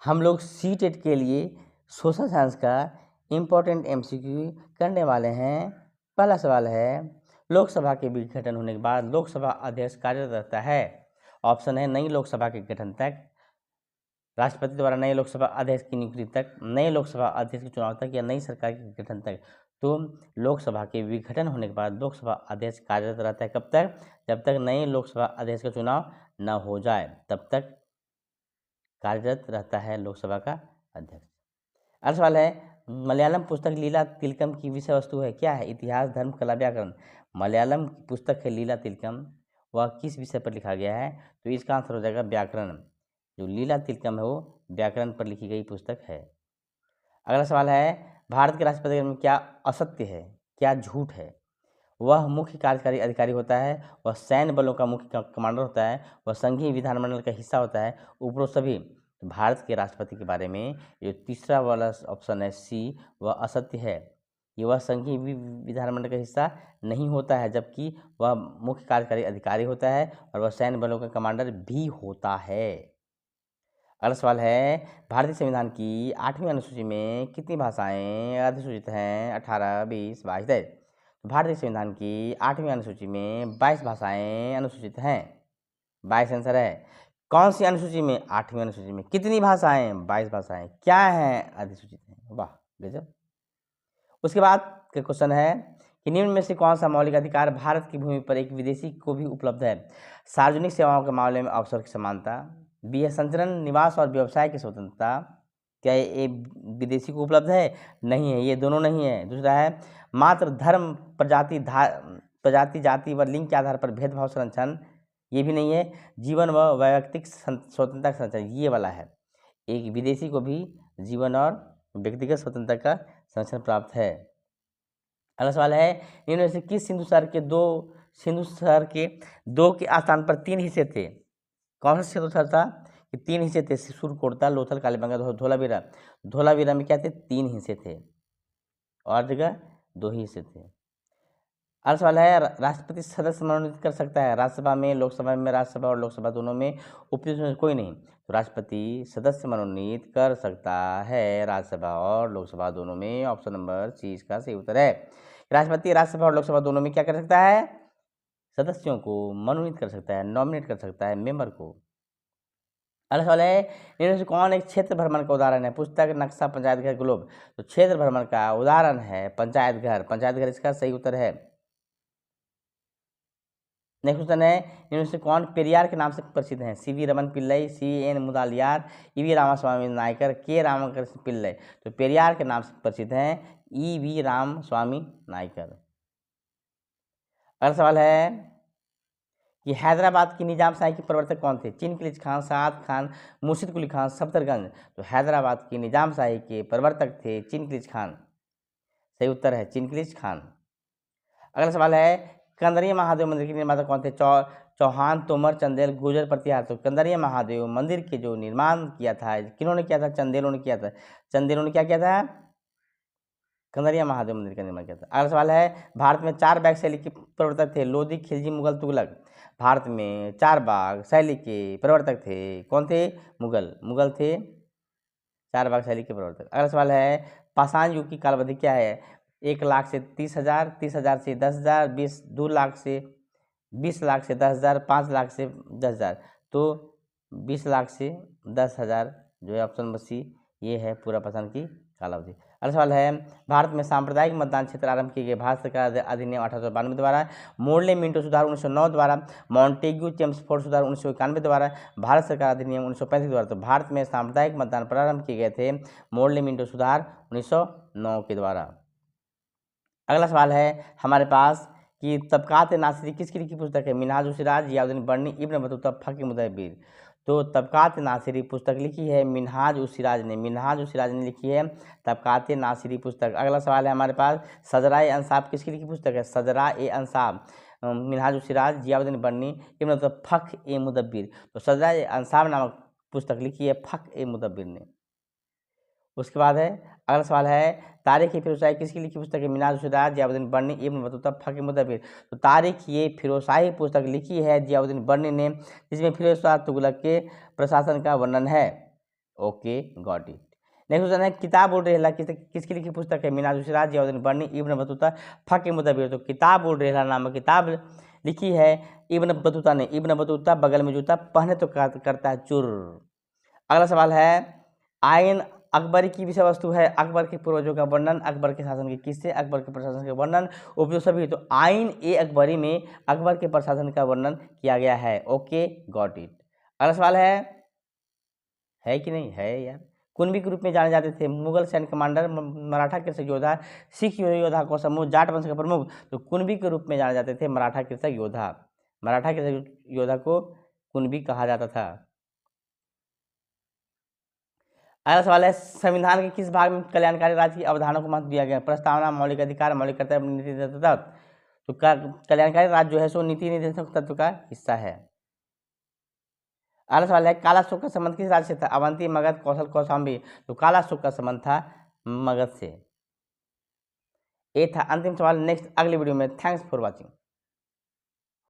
हम लोग सीटेट के लिए सोशल साइंस का इम्पोर्टेंट एमसीक्यू करने वाले हैं। पहला सवाल है, लोकसभा के विघटन होने के बाद लोकसभा अध्यक्ष कार्यरत रहता है। ऑप्शन है नई लोकसभा के गठन तक, राष्ट्रपति द्वारा नए लोकसभा अध्यक्ष की नियुक्ति तक, नए लोकसभा अध्यक्ष के चुनाव तक, या नई सरकार के गठन तक। तो लोकसभा के विघटन होने के बाद लोकसभा अध्यक्ष कार्यरत रहता है। कब तक? जब तक नए लोकसभा अध्यक्ष का चुनाव न हो जाए तब तक कार्यरत रहता है लोकसभा का अध्यक्ष। अगला सवाल है, मलयालम पुस्तक लीला तिलकम की विषय वस्तु है क्या है? इतिहास, धर्म, कला, व्याकरण। मलयालम की पुस्तक है लीला तिलकम, वह किस विषय पर लिखा गया है? तो इसका आंसर हो जाएगा व्याकरण। जो लीला तिलकम है वो व्याकरण पर लिखी गई पुस्तक है। अगला सवाल है, भारत के राष्ट्रपति में क्या असत्य है, क्या झूठ है? वह मुख्य कार्यकारी अधिकारी होता है, वह सैन्य बलों का मुख्य कमांडर होता है, वह संघीय विधानमंडल का हिस्सा होता है, उपरोक्त सभी। भारत के राष्ट्रपति के बारे में जो तीसरा वाला ऑप्शन है सी, वह असत्य है। ये वह संघीय विधानमंडल का हिस्सा नहीं होता है, जबकि वह मुख्य कार्यकारी अधिकारी होता है और वह सैन्य बलों का कमांडर भी होता है। अगला सवाल है, भारतीय संविधान की 8वीं अनुसूची में कितनी भाषाएं अधिसूचित हैं? 18, 20, 22, 23। भारतीय संविधान की 8वीं अनुसूची में 22 भाषाएं अनुसूचित हैं। 22 आंसर है। कौन सी अनुसूची में? 8वीं अनुसूची में। कितनी भाषाएं? 22 भाषाएं। क्या हैं? अधिसूचित हैं। वाह गजब। उसके बाद का क्वेश्चन है कि निम्न में से कौन सा मौलिक अधिकार भारत की भूमि पर एक विदेशी को भी उपलब्ध है? सार्वजनिक सेवाओं के मामले में अवसर की समानता, बी है संचरण, निवास और व्यवसाय की स्वतंत्रता। क्या ये विदेशी को उपलब्ध है? नहीं है, ये दोनों नहीं है। दूसरा है मात्र धर्म, प्रजाति, जाति व लिंग के आधार पर भेदभाव संरक्षण, ये भी नहीं है। जीवन व वैयक्तिक स्वतंत्रता का संरक्षण, ये वाला है। एक विदेशी को भी जीवन और व्यक्तिगत स्वतंत्रता का संरक्षण प्राप्त है। अगला सवाल है, इनमें से किस सिंधु शहर के दो के स्थान पर 3 हिस्से थे? कौन सा सिंधु शहर था कि 3 हिस्से थे? सुरकोर्ता, लोथल, कालीबंगा, धोलावीरा। धोलावीरा में क्या थे? 3 हिस्से थे और जगह 2 ही हिस्से थे। अगला सवाल है, राष्ट्रपति सदस्य मनोनीत कर सकता है राज्यसभा में, लोकसभा में, राज्यसभा और लोकसभा दोनों में, उपयुक्त में कोई नहीं। तो राष्ट्रपति सदस्य मनोनीत कर सकता है राज्यसभा और लोकसभा दोनों में। ऑप्शन नंबर सी इसका सही उत्तर है। राष्ट्रपति राज्यसभा और लोकसभा दोनों में क्या कर सकता है? सदस्यों को मनोनीत कर सकता है, नॉमिनेट कर सकता है मेंबर को। अगला सवाल है, इनमें से कौन एक क्षेत्र भ्रमण का उदाहरण है? पुस्तक, नक्शा, पंचायत घर, ग्लोब। तो क्षेत्र भ्रमण का उदाहरण है पंचायत घर। पंचायत घर इसका सही उत्तर है। नेक्स्ट क्वेश्चन है, इनमें से कौन पेरियार के नाम से प्रसिद्ध हैं? CV. Raman Pillai, CN. Mudaliar, EV. Ramaswamy Naikar, के. रामकृष्ण पिल्लई। तो पेरियार के नाम से प्रसिद्ध हैं ई.वी. रामस्वामी नायकर। अगला सवाल है कि हैदराबाद की निजामशाही के प्रवर्तक कौन थे? चिनकिलिच खान, साद खान, मुर्शिद कुली खान, सफदरगंज। तो हैदराबाद की निजामशाही के प्रवर्तक थे चिनकिलिच खान। सही उत्तर है चिनकिलिच खान। अगला सवाल है, कंदरिया महादेव मंदिर के निर्माता कौन थे? चौहान, तोमर, चंदेल, गुर्जर, प्रतिहार। तो कंदरिया महादेव मंदिर के जो निर्माण किया था, किन्होंने किया था? चंदेलों ने किया था। चंदेलों ने क्या किया था? कंदरिया महादेव मंदिर का निर्माण किया था। अगला सवाल है, भारत में 4 बाग शैली के प्रवर्तक थे? लोधी, खिलजी, मुगल, तुगलक। भारत में 4 बाग शैली के प्रवर्तक थे। कौन थे? मुगल थे 4 बाग शैली के प्रवर्तक। अगला सवाल है, पाषाण युग की काल अवधि क्या है? 1 लाख से 30,000, 30,000 से 10,000, 2 लाख से 20 लाख से 10,000, 5 लाख से 10,000। तो 20 लाख से 10,000 जो है ऑप्शन नंबर सी, ये है पूरा पाषाण की कालावधि। अगला सवाल है, भारत में सांप्रदायिक मतदान क्षेत्र आरंभ किए गए? भारत सरकार अधिनियम 1892 द्वारा, मोर्ले मिंटो सुधार 1909 द्वारा, मॉन्टेग्यू चेम्सफोर्ड सुधार 1991 द्वारा, भारत सरकार अधिनियम 1935 द्वारा। तो भारत में सांप्रदायिक मतदान प्रारंभ किए गए थे मोर्ले मिंटो सुधार 1909 के द्वारा। अगला सवाल है हमारे पास कि तबकात नासिरी किसकी लिखी पुस्तक है? मिनहाज उस सिराज, जियाउद्दीन बर्नी, इब्न बतूता, फकी मुदब्बिर। तो तबकात नासिरी पुस्तक लिखी है मिनहाज उस सिराज ने। मिनहाज उस सिराज ने लिखी है तबकात नासिरी पुस्तक। अगला सवाल है हमारे पास, सजरा-ए अंसाब किसकी लिखी पुस्तक है? सजरा-ए अंसाब, मिनहाज उस सिराज, जियाउद्दीन बर्नी, इब्न बतूता, फक-ए मुदब्बिर। तो सजरा-ए अंसाब नामक पुस्तक लिखी है फक-ए मुदब्बिर ने। उसके बाद है अगला सवाल है, तारीख-ए फिरोजशाही किसकी लिखी पुस्तक है? मिनहाज उस सिराज, जियाउद्दीन बर्नी, इब्न बतूता, फक-ए मुदब्बिर। तो तारीख-ए फिरोजशाही पुस्तक लिखी है जियाउद्दीन बर्नी ने, जिसमें फिरोज शाह तुगलक के प्रशासन का वर्णन है। Okay got it. Next question है, किताब उड़ रेहला किसकी लिखी पुस्तक है? मीनाज सिराज, जियाउद्दीन बर्नी, इब्न बतूता, फक मुदब्बिर। तो किताब उड़ रेहला नामक किताब लिखी है इब्न बतूता ने। इब्न बतूता बगल में जूता पहने तो करता है चुर। अगला सवाल है, आइन अकबरी की विषय वस्तु है। अकबर के पूर्वजों का वर्णन, अकबर के शासन के किस्से, अकबर के प्रशासन के वर्णन, उपयुक्त सभी। तो आइन ए अकबरी में अकबर के प्रशासन का वर्णन किया गया है। Okay got it. अगला सवाल है कि नहीं है यार। कुणबी के रूप में जाने जाते थे मुगल सैन्य कमांडर, मराठा कृषक योद्धा, सिख योद्धा को समूह, जाट वंश का प्रमुख। तो कुणबी के रूप में जाने जाते थे मराठा कृषक योद्धा। मराठा कृषक योद्धा को कुणबी कहा जाता था। अगला सवाल है, संविधान के किस भाग में कल्याणकारी राज्य की अवधारणा को महत्व दिया गया? प्रस्तावना, मौलिक अधिकार, मौलिक कर्तव्य, नीति निर्देशक तत्व। तो कल्याणकारी राज्य जो है सो नीति निर्देशक तत्व का हिस्सा है। अगला सवाल है, काला अशोक का संबंध किस राज्य से था? अवंती, मगध, कौशल, कौशाम्बी। तो काला अशोक का संबंध था मगध से। ये था अंतिम सवाल। नेक्स्ट अगली वीडियो में। Thanks for watching.